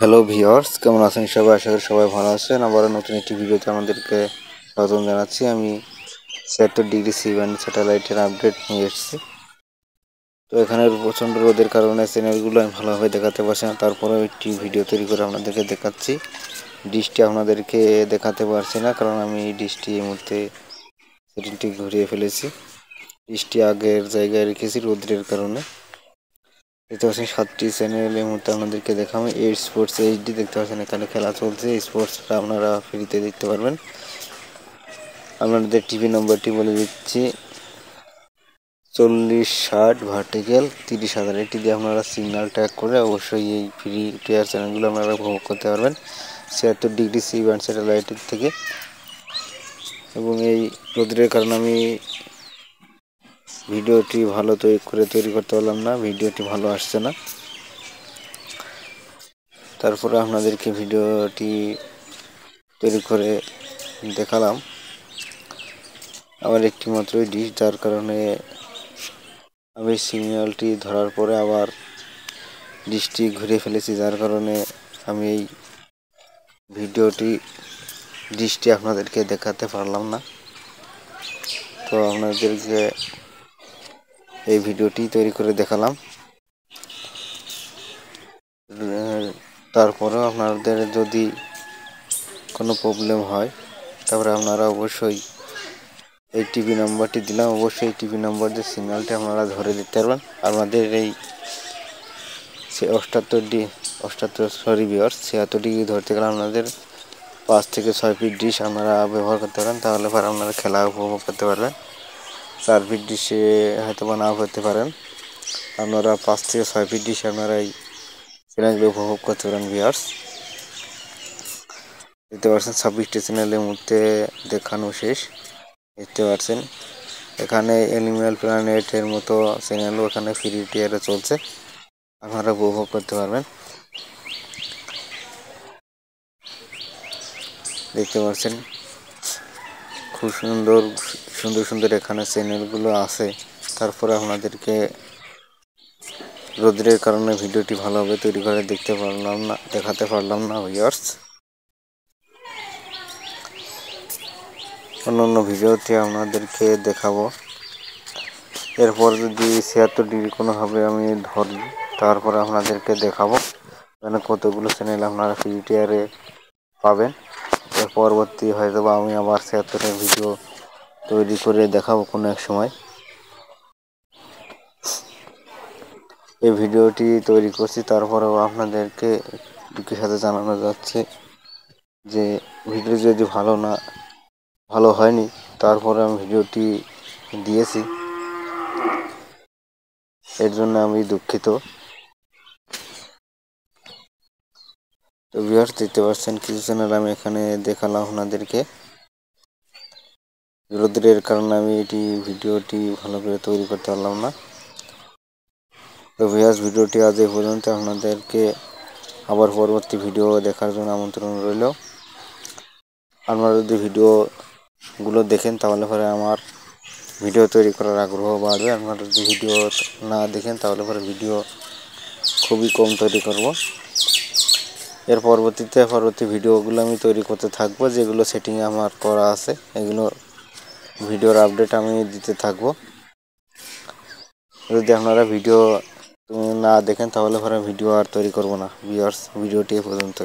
Hello viewers, কেমন আছেন সবাই? আশা করি সবাই ভালো আছেন। আবারও নতুন একটি ভিডিওতে আমাদেরকে স্বাগত জানাচ্ছি। আমি ৭৬° সি ব্যান্ড স্যাটেলাইটের আপডেট নিয়ে এসেছি। তো এখানে প্রচণ্ড রোদের কারণে চ্যানেলগুলো আমি ভালোভাবে দেখাতে পারছি না, তারপরেও একটি ভিডিও তৈরি করে আপনাদেরকে দেখাচ্ছি। ডিশটি আপনাদেরকে দেখাতে পারছি না, কারণ আমি ডিশটি এই মুহূর্তে সেটিংটি ঘুরিয়ে ফেলেছি। ডিশটি আগের জায়গায় রেখেছি রোদ্রের কারণে। দেখতে পাচ্ছেন 7টি চ্যানেল এই মুহূর্তে আপনাদেরকে দেখাবো। এই স্পোর্টস এইচডি দেখতে পাচ্ছেন, এখানে খেলা চলছে। স্পোর্টসটা আপনারা ফ্রিতে দেখতে পারবেন। আপনাদের টিভি নম্বরটি বলে দিচ্ছি, 4060 ভার্টিক্যাল 30,000। এটি দিয়ে আপনারা সিগন্যাল ট্যাগ করে অবশ্যই এই ফ্রি টিয়ার চ্যানেলগুলো আপনারা উপভোগ করতে পারবেন ৭৬° সি ব্যান্ড স্যাটেলাইটের থেকে। এবং এই রোদ্রের কারণে আমি ভিডিওটি ভালো তৈরি করতে পারলাম না, ভিডিওটি ভালো আসছে না। তারপরে আপনাদেরকে ভিডিওটি তৈরি করে দেখালাম। আমার একটি মাত্রই ডিশ, যার কারণে আমি সিগন্যালটি ধরার পরে আবার ডিশটি ঘুরে ফেলেছি, যার কারণে আমি এই ডিশটি আপনাদেরকে দেখাতে পারলাম না। তো আপনাদেরকে এই ভিডিওটি তৈরি করে দেখালাম। তারপরেও আপনাদের যদি কোনো প্রবলেম হয়, তারপরে আপনারা অবশ্যই এই টিভি নাম্বারটি দিলাম, অবশ্যই এই টিভি নাম্বার দিয়ে সিগন্যালটি আপনারা ধরে দিতে পারবেন। আমাদের এই ৭৬° ধরতে গেলে আপনাদের 5 থেকে 6 ফিট ডিশ আপনারা ব্যবহার করতে পারেন, তাহলে পরে আপনারা খেলা উপভোগ করতে পারবেন। 4 ফিট ডিশে হয়তো বা নাও করতে পারেন, আপনারা 5 থেকে 6 ফিট ডিশে আপনারা এই চ্যানেলগুলো উপভোগ করতে পারেন। ভিউয়ার্স দেখতে পাচ্ছেন 26টি চ্যানেলের মধ্যে দেখানো শেষ। দেখতে পাচ্ছেন এখানে অ্যানিম্যাল প্ল্যানেটের মতো চ্যানেলও এখানে ফ্রি টিয়ারে চলছে, আপনারা উপভোগ করতে পারবেন। দেখতে পাচ্ছেন খুব সুন্দর এখানে চ্যানেলগুলো আছে। তারপরে আপনাদেরকে রোদ্রের কারণে ভিডিওটি ভালোভাবে তৈরি করে দেখাতে পারলাম না ভিউয়ার্স। অন্য ভিডিওতে আপনাদেরকে দেখাবো। এরপর যদি ৭৬° কোনোভাবে আমি ধরি, তারপরে আপনাদেরকে দেখাবো মানে কতগুলো চ্যানেল আপনারা ফ্রি টিয়ারে পাবেন। এর পরবর্তী হয়তো বা আমি আবার ৭৬ ভিডিও তৈরি করে দেখাবো কোনো এক সময়। এই ভিডিওটি তৈরি করছি, তারপরেও আপনাদেরকে দুঃখের সাথে জানানো যাচ্ছে যে ভিডিও যদি ভালো হয়নি, তারপরে আমি ভিডিওটি দিয়েছি, এর জন্য আমি দুঃখিত। তো ভিউয়ার্স দেখতে পাচ্ছেন কিছু চ্যানেল আমি এখানে দেখালাম আপনাদেরকে। রোদ্রের কারণে আমি ভিডিওটি ভালো করে তৈরি করতে পারলাম না। তো ভিউয়ার্স ভিডিওটি আজ এই পর্যন্ত। আপনাদেরকে আবার পরবর্তী ভিডিও দেখার জন্য আমন্ত্রণ রইল। আপনারা যদি ভিডিওগুলো দেখেন, তাহলে পরে আমার ভিডিও তৈরি করার আগ্রহ বাড়বে। আপনারা যদি ভিডিও না দেখেন, তাহলে পরে ভিডিও খুবই কম তৈরি করব। এর পরবর্তী ভিডিওগুলো আমি তৈরি করতে থাকবো, যেগুলো সেটিংয়ে আমার করা আছে, এগুলো ভিডিওর আপডেট আমি দিতে থাকবো। যদি আপনারা ভিডিও না দেখেন, তাহলে পরে ভিডিও আর তৈরি করব না। ভিউয়ার্স ভিডিওটি এ পর্যন্ত।